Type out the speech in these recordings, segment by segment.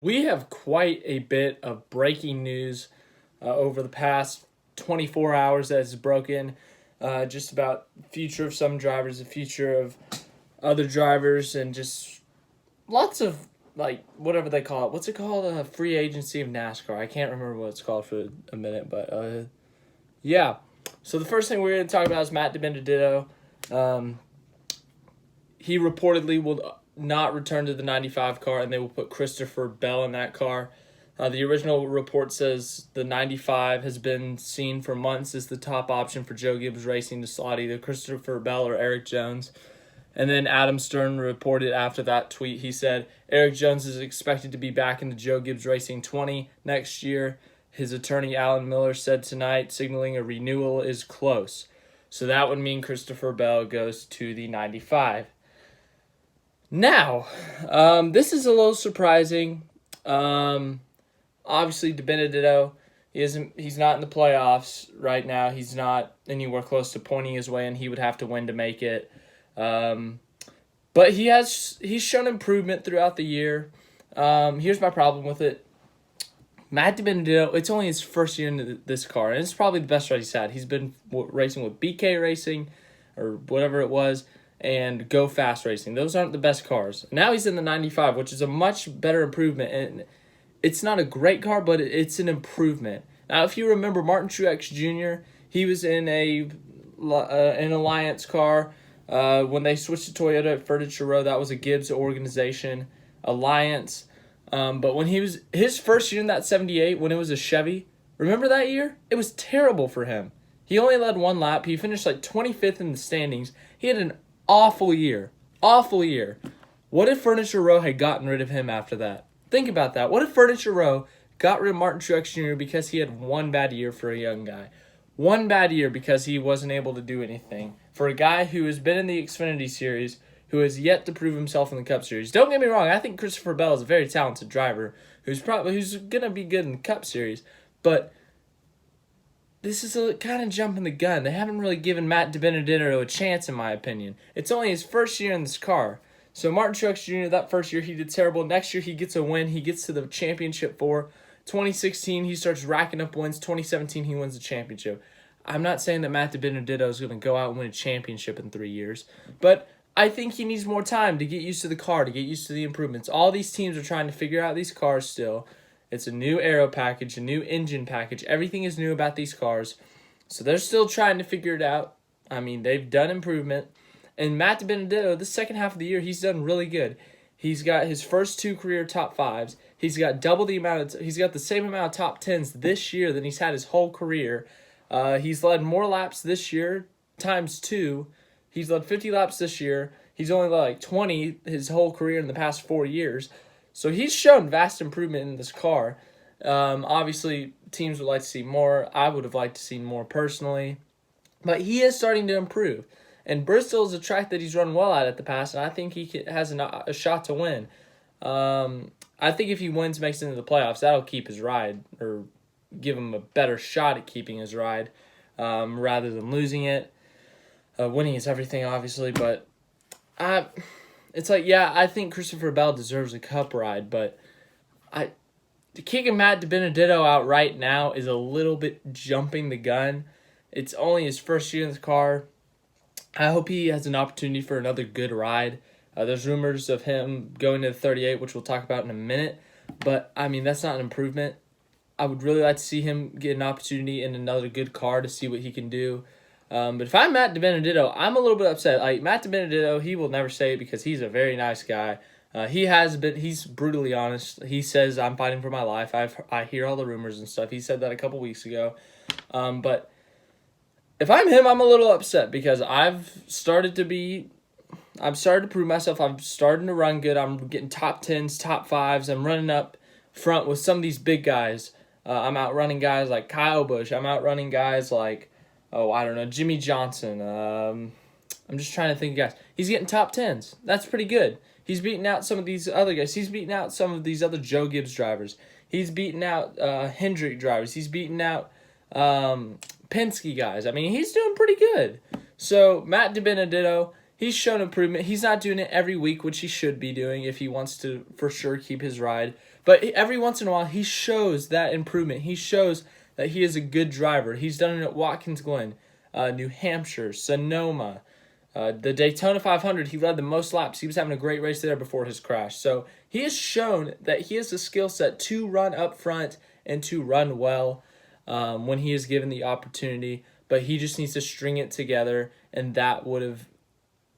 We have quite a bit of breaking news over the past 24 hours that has broken just about the future of some drivers, the future of other drivers, and just lots of, like, whatever they call it. What's it called? Free agency of NASCAR. I can't remember what it's called for a minute, but yeah. So the first thing we're going to talk about is Matt DiBenedetto. He reportedly will not return to the 95 car, and they will put Christopher Bell in that car. The original report says the 95 has been seen for months as the top option for Joe Gibbs Racing to slot either Christopher Bell or Eric Jones. And then Adam Stern reported after that tweet, he said, Eric Jones is expected to be back in the Joe Gibbs Racing 20 next year. His attorney, Alan Miller, said tonight, signaling a renewal is close. So that would mean Christopher Bell goes to the 95. Now, this is a little surprising. Obviously, DiBenedetto, he's not in the playoffs right now. He's not anywhere close to pointing his way, and he would have to win to make it. But he's shown improvement throughout the year. Here's my problem with it. Matt DiBenedetto, it's only his first year in this car, and it's probably the best ride he's had. He's been racing with BK Racing, or whatever it was, and Go Fast Racing. Those aren't the best cars. Now he's in the 95, which is a much better improvement, and it's not a great car, but it's an improvement. Now, if you remember Martin Truex Jr., he was in an Alliance car. When they switched to Toyota at Furniture Row, that was a Gibbs organization, Alliance. But when he was his first year in that 78, when it was a Chevy, remember that year? It was terrible for him. He only led one lap. He finished like 25th in the standings. He had an awful year. Awful year. What if Furniture Row had gotten rid of him after that? Think about that. What if Furniture Row got rid of Martin Truex Jr. because he had one bad year for a young guy? One bad year because he wasn't able to do anything. For a guy who has been in the Xfinity Series, who has yet to prove himself in the Cup Series. Don't get me wrong, I think Christopher Bell is a very talented driver who's going to be good in the Cup Series, but this is a kind of jumping the gun. They haven't really given Matt DiBenedetto a chance, in my opinion. It's only his first year in this car. So Martin Truex Jr., that first year he did terrible. Next year he gets a win. He gets to the championship for 2016, he starts racking up wins. 2017, he wins the championship. I'm not saying that Matt DiBenedetto is going to go out and win a championship in 3 years, but I think he needs more time to get used to the car, to get used to the improvements. All these teams are trying to figure out these cars still. It's a new aero package, a new engine package. Everything is new about these cars. So they're still trying to figure it out. I mean, they've done improvement. And Matt DiBenedetto, the second half of the year, he's done really good. He's got his first 2 career top 5s. He's got he's got the same amount of top 10s this year than he's had his whole career. He's led more laps this year, times 2. He's led 50 laps this year. He's only led like 20 his whole career in the past 4 years. So he's shown vast improvement in this car. Obviously, teams would like to see more. I would have liked to see more personally. But he is starting to improve. And Bristol is a track that he's run well at the past, and I think he has a shot to win. I think if he wins, makes it into the playoffs, that'll keep his ride, or give him a better shot at keeping his ride rather than losing it. Winning is everything, obviously, but it's like, yeah, I think Christopher Bell deserves a Cup ride, but kicking Matt DiBenedetto out right now is a little bit jumping the gun. It's only his first year in the car. I hope he has an opportunity for another good ride. There's rumors of him going to the 38, which we'll talk about in a minute, but, I mean, that's not an improvement. I would really like to see him get an opportunity in another good car to see what he can do. But if I'm Matt DiBenedetto, I'm a little bit upset. Like, Matt DiBenedetto, he will never say it because he's a very nice guy. He's brutally honest. He says, I'm fighting for my life. I hear all the rumors and stuff. He said that a couple weeks ago. But if I'm him, I'm a little upset because I've started to prove myself. I'm starting to run good. I'm getting top 10s, top 5s. I'm running up front with some of these big guys. I'm outrunning guys like Kyle Busch. I'm outrunning guys like, Jimmy Johnson. I'm just trying to think of guys. He's getting top 10s. That's pretty good. He's beating out some of these other guys. He's beating out some of these other Joe Gibbs drivers. He's beating out Hendrick drivers. He's beating out Penske guys. I mean, he's doing pretty good. So, Matt DiBenedetto, he's shown improvement. He's not doing it every week, which he should be doing if he wants to for sure keep his ride. But every once in a while, he shows that improvement. He shows that he is a good driver. He's done it at Watkins Glen, New Hampshire, Sonoma, the Daytona 500. He led the most laps. He was having a great race there before his crash. So he has shown that he has the skill set to run up front and to run well when he is given the opportunity. But he just needs to string it together, and that would have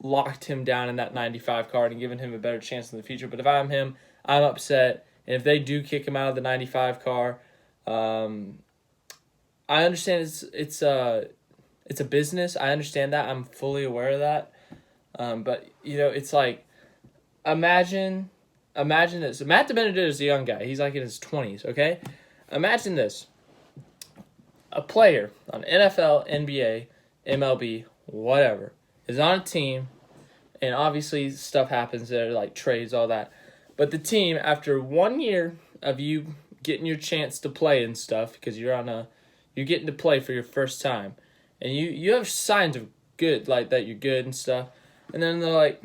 locked him down in that 95 car and given him a better chance in the future. But if I'm him, I'm upset. And if they do kick him out of the 95 car, I understand it's a business. I understand that. I'm fully aware of that. But it's like, imagine this. Matt DiBenedetto is a young guy. He's like in his 20s. Okay, imagine this: a player on NFL, NBA, MLB, whatever, is on a team, and obviously stuff happens there, like trades, all that. But the team, after 1 year of you getting your chance to play and stuff, because you're getting to play for your first time, and you have signs of good, like that you're good and stuff, and then they're like,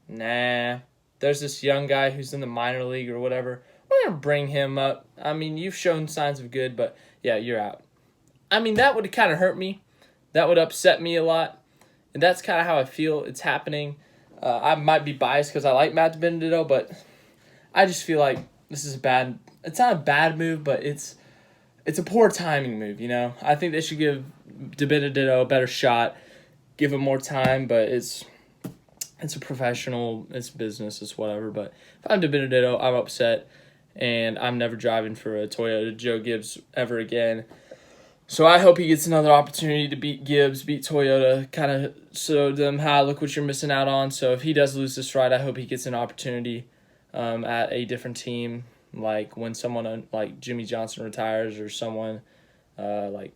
nah, there's this young guy who's in the minor league or whatever. We're going to bring him up. I mean, you've shown signs of good, but yeah, you're out. I mean, that would kind of hurt me. That would upset me a lot. And that's kind of how I feel it's happening. I might be biased because I like Matt DiBenedetto, but I just feel like this is bad. It's not a bad move, but it's a poor timing move, I think they should give DiBenedetto a better shot, give him more time, but it's a professional, it's business, it's whatever. But if I'm DiBenedetto, I'm upset, and I'm never driving for a Toyota Joe Gibbs ever again. So I hope he gets another opportunity to beat Gibbs, beat Toyota, kind of show them, look what you're missing out on. So if he does lose this ride, I hope he gets an opportunity at a different team, like when someone like Jimmy Johnson retires, or someone like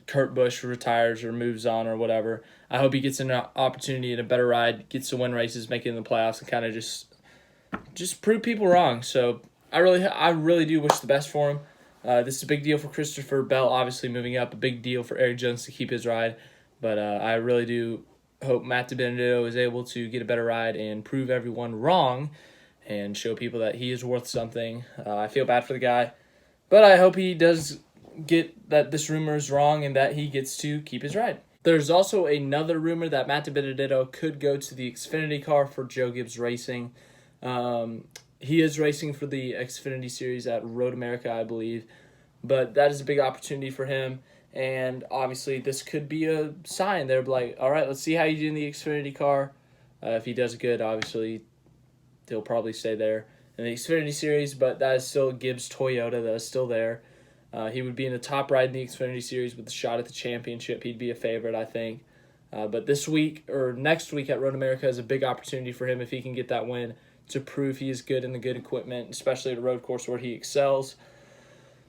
Kurt Busch retires or moves on or whatever. I hope he gets an opportunity at a better ride, gets to win races, make it in the playoffs, and kind of just prove people wrong. So I really do wish the best for him. This is a big deal for Christopher Bell, obviously moving up. A big deal for Eric Jones to keep his ride. But I really do hope Matt DiBenedetto is able to get a better ride and prove everyone wrong and show people that he is worth something. I feel bad for the guy, but I hope he does get that this rumor is wrong and that he gets to keep his ride. There's also another rumor that Matt DiBenedetto could go to the Xfinity car for Joe Gibbs Racing. He is racing for the Xfinity Series at Road America, I believe. But that is a big opportunity for him. And obviously, this could be a sign. They're like, all right, let's see how you do in the Xfinity car. If he does good, obviously, he'll probably stay there in the Xfinity Series. But that is still Gibbs Toyota. That is still there. He would be in the top ride in the Xfinity Series with a shot at the championship. He'd be a favorite, I think. But this week or next week at Road America is a big opportunity for him if he can get that win to prove he is good in the good equipment, especially at a road course where he excels.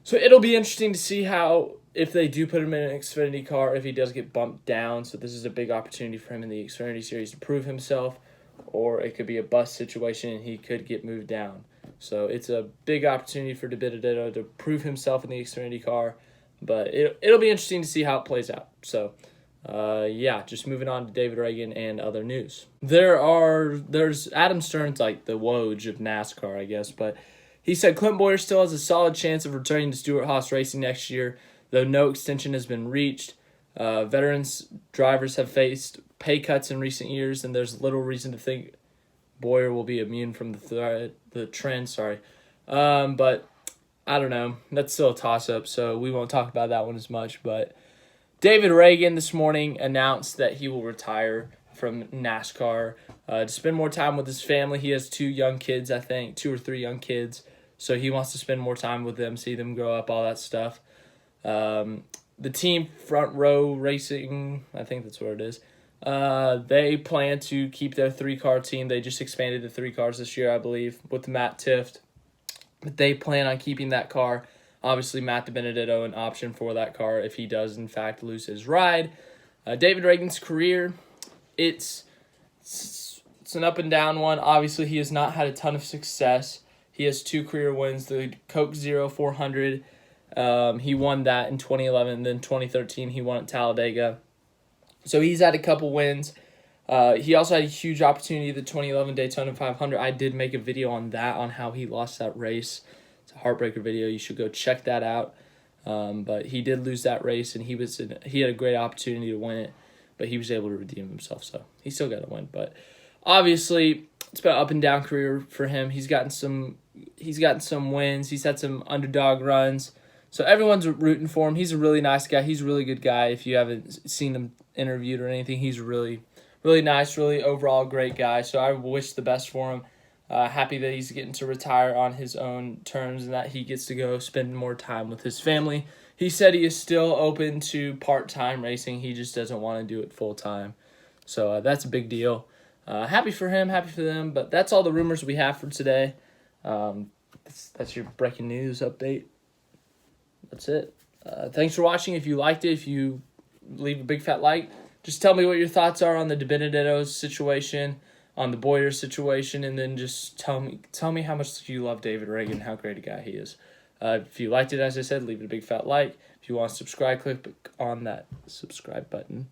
So it'll be interesting to see how, if they do put him in an Xfinity car, if he does get bumped down. So this is a big opportunity for him in the Xfinity Series to prove himself, or it could be a bust situation and he could get moved down. So it's a big opportunity for DiBenedetto to prove himself in the Xfinity car, but it'll be interesting to see how it plays out. So just moving on to David Ragan and other news. There's Adam Stern's like the Woj of NASCAR, I guess, but he said Clint Boyer still has a solid chance of returning to Stewart-Haas Racing next year, though no extension has been reached. Veterans drivers have faced pay cuts in recent years, and there's little reason to think Boyer will be immune from the trend. But I don't know. That's still a toss-up, so we won't talk about that one as much, but David Ragan this morning announced that he will retire from NASCAR to spend more time with his family. He has 2 young kids, I think, 2 or 3 young kids. So he wants to spend more time with them, see them grow up, all that stuff. The team Front Row Racing, I think that's what it is, they plan to keep their 3-car team. They just expanded to 3 cars this year, I believe, with Matt Tifft. But they plan on keeping that car. Obviously, Matt DiBenedetto an option for that car if he does, in fact, lose his ride. David Ragan's career, it's an up-and-down one. Obviously, he has not had a ton of success. He has 2 career wins. The Coke Zero 400, he won that in 2011. And then 2013, he won at Talladega. So he's had a couple wins. He also had a huge opportunity at the 2011 Daytona 500. I did make a video on that, on how he lost that race. It's a heartbreaker video. You should go check that out. But he did lose that race, and he had a great opportunity to win it, but he was able to redeem himself, so he still got to win. But obviously, it's been an up and down career for him. He's gotten some wins. He's had some underdog runs, so everyone's rooting for him. He's a really nice guy. He's a really good guy. If you haven't seen him interviewed or anything, he's really, really nice, really overall great guy. So I wish the best for him. Happy that he's getting to retire on his own terms and that he gets to go spend more time with his family. He said he is still open to part-time racing. He just doesn't want to do it full-time. So that's a big deal. Happy for him, happy for them. But that's all the rumors we have for today. That's your breaking news update. That's it. Thanks for watching. If you liked it, if you leave a big fat like, just tell me what your thoughts are on the DiBenedetto situation, on the Boyer situation, and then just tell me how much you love David Ragan, how great a guy he is. If you liked it, as I said, leave it a big fat like. If you want to subscribe, click on that subscribe button.